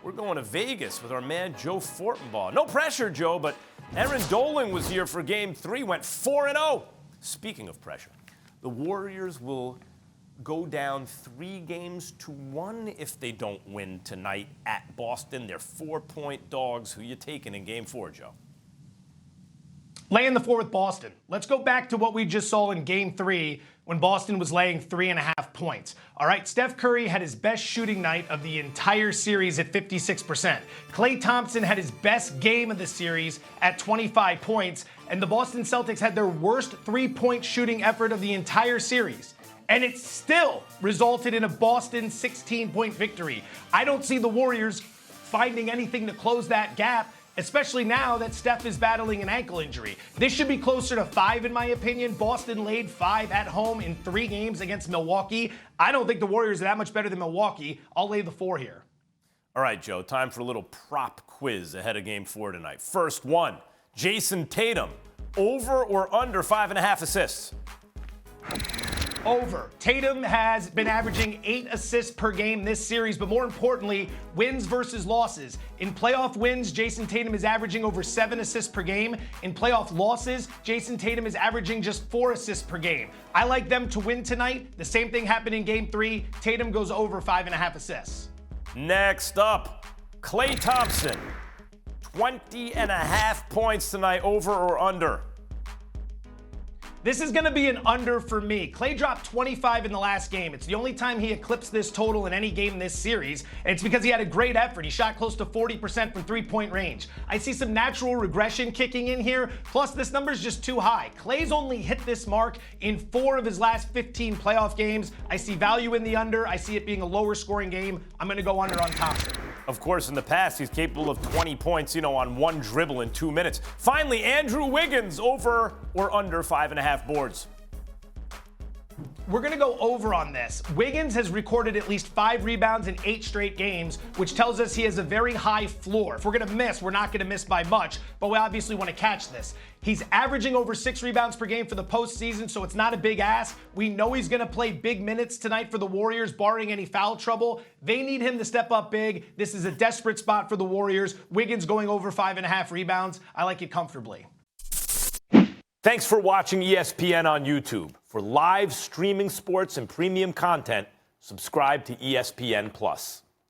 We're going to Vegas with our man Joe Fortenbaugh. No pressure, Joe, but Aaron Dolan was here for Game 3, went 4-0. Speaking of pressure, the Warriors will go down 3-1 if they don't win tonight at Boston. They're 4-point dogs. Who you taking in Game 4, Joe? Laying the 4 with Boston. Let's go back to what we just saw in Game 3 when Boston was laying 3.5 points. All right, Steph Curry had his best shooting night of the entire series at 56%. Klay Thompson had his best game of the series at 25 points. And the Boston Celtics had their worst 3-point shooting effort of the entire series. And it still resulted in a Boston 16-point victory. I don't see the Warriors finding anything to close that gap, especially now that Steph is battling an ankle injury. This should be closer to 5, in my opinion. Boston laid 5 at home in 3 games against Milwaukee. I don't think the Warriors are that much better than Milwaukee. I'll lay the 4 here. All right, Joe, time for a little prop quiz ahead of Game 4 tonight. First one, Jason Tatum, over or under 5.5 assists? Over. Tatum has been averaging 8 assists per game this series, but more importantly, wins versus losses. In playoff wins, Jason Tatum is averaging over 7 assists per game. In playoff losses, Jason Tatum is averaging just 4 assists per game. I like them to win tonight. The same thing happened in Game 3. Tatum goes over 5.5 assists. Next up, Klay Thompson, 20.5 points tonight, over or under? This is going to be an under for me. Klay dropped 25 in the last game. It's the only time he eclipsed this total in any game this series, and it's because he had a great effort. He shot close to 40% from three-point range. I see some natural regression kicking in here, plus this number is just too high. Klay's only hit this mark in 4 of his last 15 playoff games. I see value in the under. I see it being a lower scoring game. I'm going to go under on Thompson. Of course, in the past, he's capable of 20 points, on one dribble in 2 minutes. Finally, Andrew Wiggins, over or under 5.5 boards? We're going to go over on this. Wiggins has recorded at least 5 rebounds in 8 straight games, which tells us he has a very high floor. If we're going to miss, we're not going to miss by much, but we obviously want to catch this. He's averaging over 6 rebounds per game for the postseason, so it's not a big ask. We know he's going to play big minutes tonight for the Warriors, barring any foul trouble. They need him to step up big. This is a desperate spot for the Warriors. Wiggins going over 5.5 rebounds. I like it comfortably. Thanks for watching ESPN on YouTube. For live streaming sports and premium content, subscribe to ESPN+.